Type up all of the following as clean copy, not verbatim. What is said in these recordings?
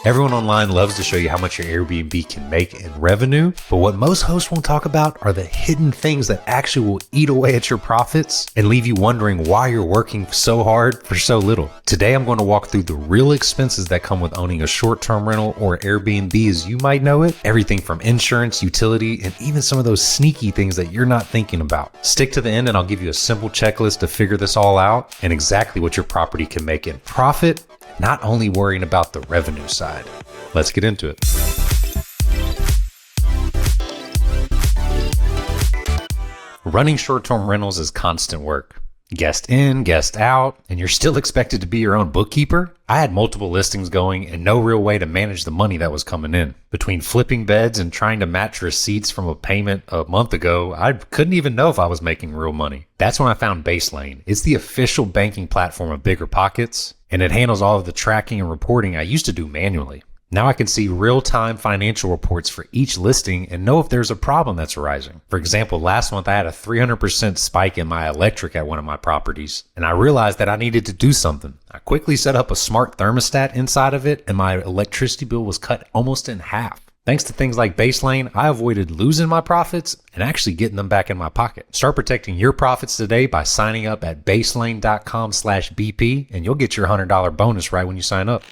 Everyone online loves to show you how much your Airbnb can make in revenue, but what most hosts won't talk about are the hidden things that actually will eat away at your profits and leave you wondering why you're working so hard for so little. Today, I'm going to walk through the real expenses that come with owning a short-term rental or Airbnb as you might know it, everything from insurance, utility, and even some of those sneaky things that you're not thinking about. Stick to the end and I'll give you a simple checklist to figure this all out and exactly what your property can make in profit, not only worrying about the revenue side. Let's get into it. Running short-term rentals is constant work. Guest in, guest out, and you're still expected to be your own bookkeeper? I had multiple listings going and no real way to manage the money that was coming in. Between flipping beds and trying to match receipts from a payment a month ago, I couldn't even know if I was making real money. That's when I found Baselane. It's the official banking platform of BiggerPockets, and it handles all of the tracking and reporting I used to do manually. Now I can see real-time financial reports for each listing and know if there's a problem that's arising. For example, last month I had a 300% spike in my electric at one of my properties, and I realized that I needed to do something. I quickly set up a smart thermostat inside of it, and my electricity bill was cut almost in half. Thanks to things like Baselane, I avoided losing my profits and actually getting them back in my pocket. Start protecting your profits today by signing up at baselane.com/BP, and you'll get your $100 bonus right when you sign up.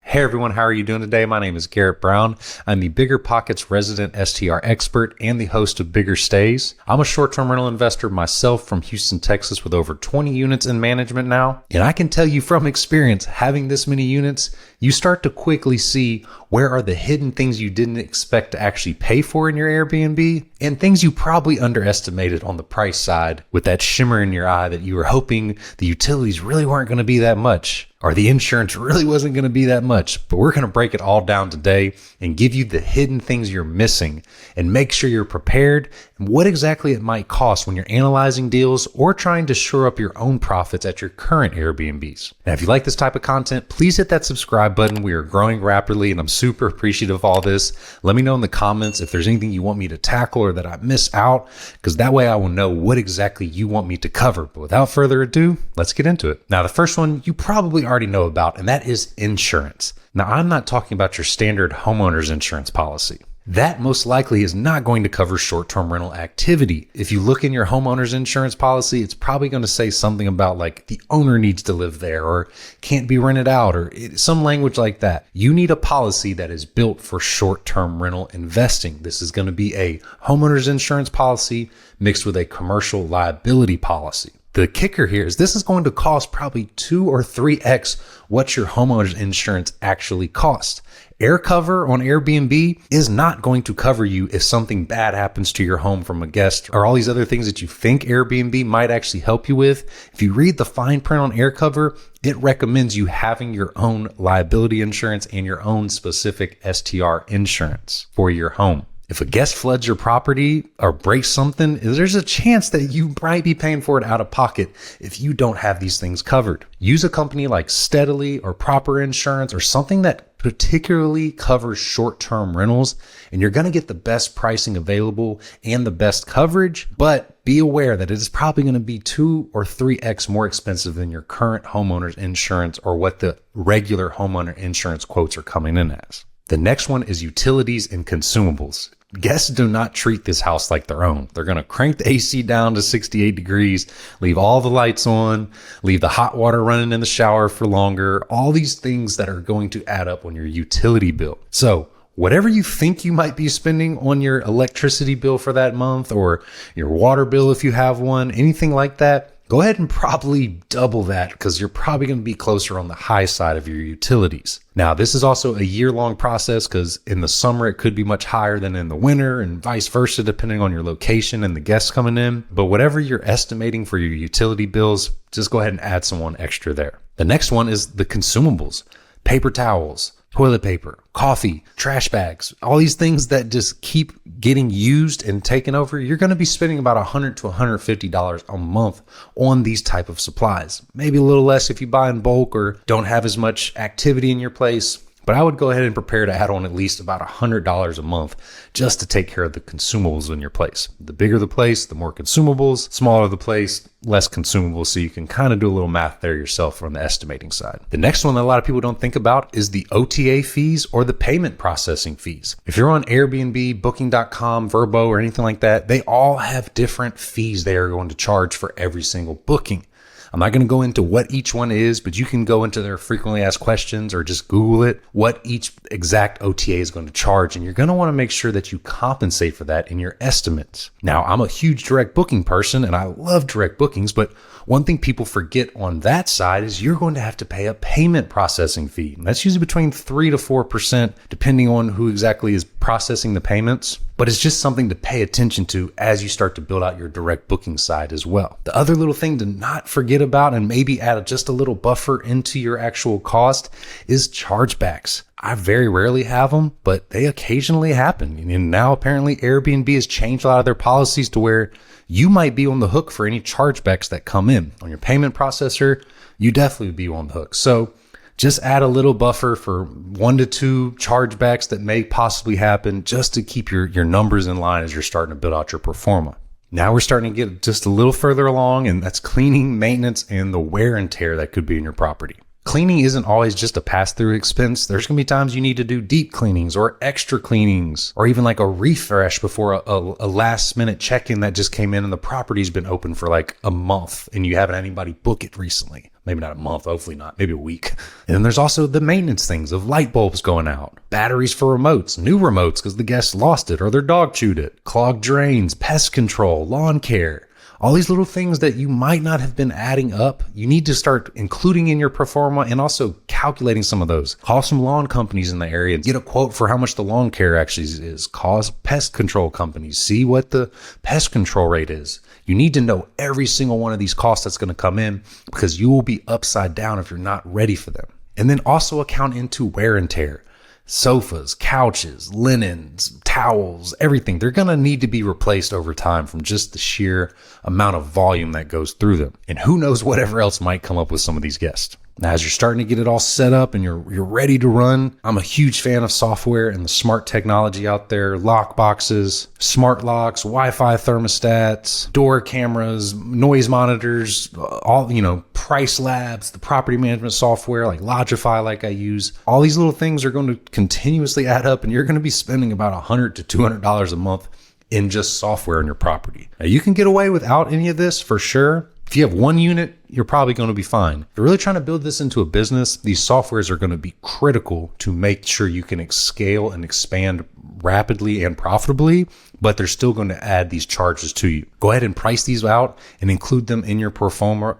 Hey everyone, how are you doing today? My name is Garrett Brown. I'm the BiggerPockets resident STR expert and the host of Bigger Stays. I'm a short-term rental investor myself from Houston, Texas, with over 20 units in management now. And I can tell you from experience, having this many units, you start to quickly see where are the hidden things you didn't expect to actually pay for in your Airbnb and things you probably underestimated on the price side with that shimmer in your eye that you were hoping the utilities really weren't going to be that much, or the insurance really wasn't going to be that much. But we're going to break it all down today and give you the hidden things you're missing and make sure you're prepared and what exactly it might cost when you're analyzing deals or trying to shore up your own profits at your current Airbnbs. Now, if you like this type of content, please hit that subscribe button. We are growing rapidly and I'm super appreciative of all this. Let me know in the comments if there's anything you want me to tackle or that I miss out, because that way I will know what exactly you want me to cover. But without further ado, let's get into it. Now, the first one you probably already know about, and that is insurance. Now, I'm not talking about your standard homeowner's insurance policy. That most likely is not going to cover short-term rental activity. If you look in your homeowner's insurance policy, it's probably going to say something about like the owner needs to live there or can't be rented out or some language like that. You need a policy that is built for short-term rental investing. This is going to be a homeowner's insurance policy mixed with a commercial liability policy. The kicker here is this is going to cost probably 2 or 3x what your homeowner's insurance actually costs. Air cover on Airbnb is not going to cover you if something bad happens to your home from a guest or all these other things that you think Airbnb might actually help you with. If you read the fine print on air cover, it recommends you having your own liability insurance and your own specific STR insurance for your home. If a guest floods your property or breaks something, there's a chance that you might be paying for it out of pocket if you don't have these things covered. Use a company like Steadily or Proper Insurance or something that particularly covers short-term rentals, and you're going to get the best pricing available and the best coverage, but be aware that it is probably going to be 2 or 3x more expensive than your current homeowner's insurance or what the regular homeowner insurance quotes are coming in as. The next one is utilities and consumables. Guests do not treat this house like their own. They're going to crank the AC down to 68 degrees, leave all the lights on, leave the hot water running in the shower for longer, all these things that are going to add up on your utility bill. So whatever you think you might be spending on your electricity bill for that month or your water bill if you have one, anything like that, go ahead and probably double that because you're probably going to be closer on the high side of your utilities. Now, this is also a year-long process because in the summer it could be much higher than in the winter and vice versa depending on your location and the guests coming in. But whatever you're estimating for your utility bills, just go ahead and add someone extra there. The next one is the consumables, paper towels, toilet paper, coffee, trash bags, all these things that just keep getting used and taken over. You're going to be spending about $100 to $150 a month on these type of supplies. Maybe a little less if you buy in bulk or don't have as much activity in your place. But I would go ahead and prepare to add on at least about $100 a month just to take care of the consumables in your place. The bigger the place, the more consumables. Smaller the place, less consumables. So you can kind of do a little math there yourself from the estimating side. The next one that a lot of people don't think about is the OTA fees or the payment processing fees. If you're on Airbnb, Booking.com, Vrbo, or anything like that, they all have different fees they are going to charge for every single booking. I'm not going to go into what each one is, but you can go into their frequently asked questions or just Google it, what each exact OTA is going to charge. And you're going to want to make sure that you compensate for that in your estimates. Now, I'm a huge direct booking person and I love direct bookings, but one thing people forget on that side is you're going to have to pay a payment processing fee. And that's usually between 3 to 4%, depending on who exactly is processing the payments. But it's just something to pay attention to as you start to build out your direct booking side as well. The other little thing to not forget about and maybe add just a little buffer into your actual cost is chargebacks. I very rarely have them, but they occasionally happen. And now apparently Airbnb has changed a lot of their policies to where you might be on the hook for any chargebacks that come in. On your payment processor, you definitely would be on the hook. So just add a little buffer for 1 to 2 chargebacks that may possibly happen just to keep your numbers in line as you're starting to build out your pro forma. Now we're starting to get just a little further along, and that's cleaning, maintenance, and the wear and tear that could be in your property. Cleaning isn't always just a pass-through expense. There's going to be times you need to do deep cleanings or extra cleanings or even like a refresh before a last-minute check-in that just came in and the property's been open for like a month and you haven't had anybody book it recently. Maybe not a month, hopefully not, maybe a week. And then there's also the maintenance things of light bulbs going out, batteries for remotes, new remotes because the guests lost it or their dog chewed it, clogged drains, pest control, lawn care. All these little things that you might not have been adding up, you need to start including in your pro forma and also calculating some of those. Call some lawn companies in the area and get a quote for how much the lawn care actually is. Call pest control companies. See what the pest control rate is. You need to know every single one of these costs that's going to come in because you will be upside down if you're not ready for them. And then also account into wear and tear. Sofas, couches, linens, towels, everything. They're going to need to be replaced over time from just the sheer amount of volume that goes through them. And who knows whatever else might come up with some of these guests. Now, as you're starting to get it all set up and you're ready to run, I'm a huge fan of software and the smart technology out there, lock boxes, smart locks, Wi-Fi thermostats, door cameras, noise monitors, all, Price Labs, the property management software like Logify like I use. All these little things are going to continuously add up and you're going to be spending about $100 to $200 a month in just software in your property. Now, you can get away without any of this for sure. If you have one unit, you're probably going to be fine. If you're really trying to build this into a business, these softwares are going to be critical to make sure you can scale and expand rapidly and profitably, but they're still going to add these charges to you. Go ahead and price these out and include them in your pro forma.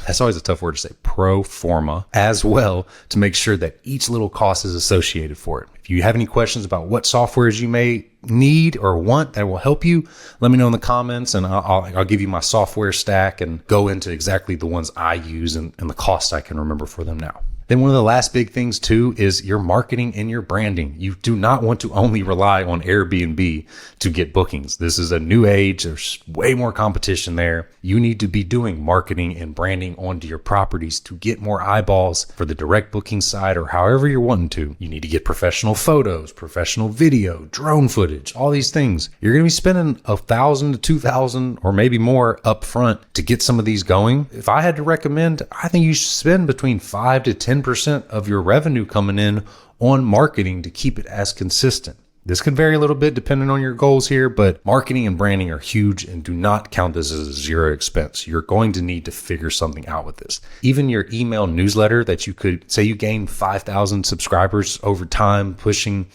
That's always a tough word to say, pro forma, as well, to make sure that each little cost is associated for it. If you have any questions about what softwares you may need or want that will help you, let me know in the comments and I'll give you my software stack and go into exactly the ones I use and the costs I can remember for them now. Then one of the last big things too is your marketing and your branding. You do not want to only rely on Airbnb to get bookings. This is a new age. There's way more competition there. You need to be doing marketing and branding onto your properties to get more eyeballs for the direct booking side or however you're wanting to. You need to get professional photos, professional video, drone footage, all these things. You're going to be spending $1,000 to $2,000 or maybe more up front to get some of these going. If I had to recommend, I think you should spend between 5 to 10% of your revenue coming in on marketing to keep it as consistent. This can vary a little bit depending on your goals here, but marketing and branding are huge and do not count this as a zero expense. You're going to need to figure something out with this. Even your email newsletter that you could say you gain 5,000 subscribers over time, pushing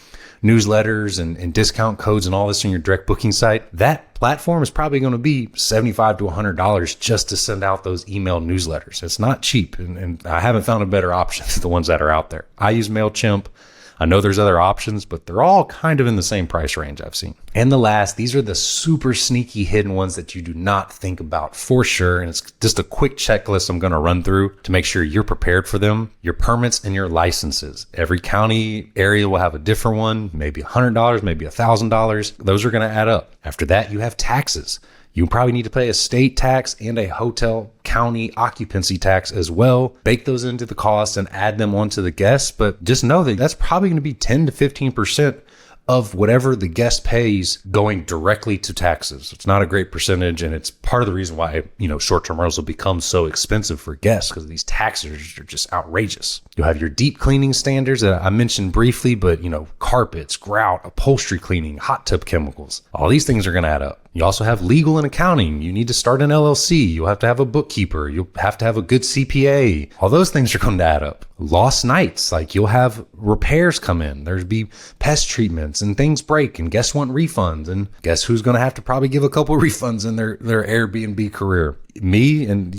newsletters and discount codes and all this on your direct booking site, that platform is probably going to be $75 to $100 just to send out those email newsletters. It's not cheap, and I haven't found a better option than the ones that are out there. I use MailChimp. I know there's other options, but they're all kind of in the same price range I've seen. And the last, these are the super sneaky hidden ones that you do not think about for sure. And it's just a quick checklist I'm going to run through to make sure you're prepared for them. Your permits and your licenses. Every county area will have a different one, maybe $100, maybe $1,000. Those are going to add up. After that, you have taxes. You probably need to pay a state tax and a hotel county occupancy tax as well. Bake those into the cost and add them onto the guest. But just know that that's probably going to be 10 to 15% of whatever the guest pays going directly to taxes. It's not a great percentage, and it's part of the reason why, short-term rentals will become so expensive for guests, because these taxes are just outrageous. You'll have your deep cleaning standards that I mentioned briefly, but carpets, grout, upholstery cleaning, hot tub chemicals, all these things are going to add up. You also have legal and accounting. You need to start an LLC. You'll have to have a bookkeeper. You'll have to have a good CPA. All those things are going to add up. Lost nights, like you'll have repairs come in. There's be pest treatments and things break and guests want refunds. And guess who's going to have to probably give a couple of refunds in their Airbnb career? Me and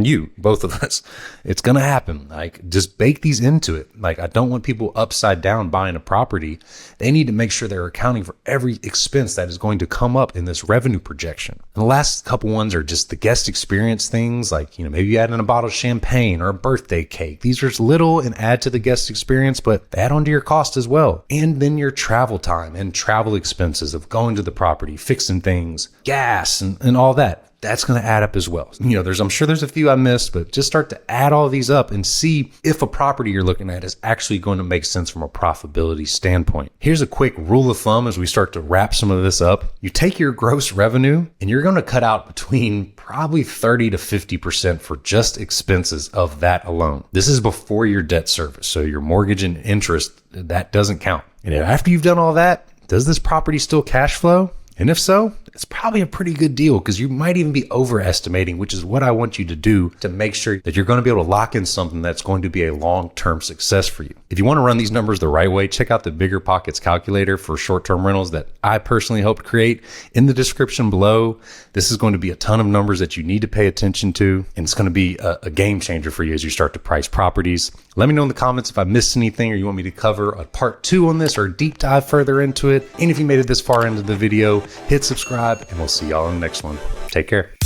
you, both of us. It's going to happen. Like, just bake these into it. Like, I don't want people upside down buying a property. They need to make sure they're accounting for every expense that is going to come up in this revenue projection. And the last couple ones are just the guest experience things, like, maybe you add in a bottle of champagne or a birthday cake. These are little and add to the guest experience, but they add on to your cost as well. And then your travel time and travel expenses of going to the property, fixing things, gas, and all that. That's going to add up as well. I'm sure there's a few I missed, but just start to add all these up and see if a property you're looking at is actually going to make sense from a profitability standpoint. Here's a quick rule of thumb as we start to wrap some of this up. You take your gross revenue and you're going to cut out between probably 30 to 50% for just expenses of that alone. This is before your debt service. So your mortgage and interest, that doesn't count. And after you've done all that, does this property still cash flow? And if so, it's probably a pretty good deal, because you might even be overestimating, which is what I want you to do to make sure that you're going to be able to lock in something that's going to be a long-term success for you. If you want to run these numbers the right way, check out the Bigger Pockets calculator for short-term rentals that I personally helped create in the description below. This is going to be a ton of numbers that you need to pay attention to, and it's going to be a game changer for you as you start to price properties. Let me know in the comments if I missed anything, or you want me to cover a part 2 on this or a deep dive further into it. And if you made it this far into the video, hit subscribe, and we'll see y'all in the next one. Take care.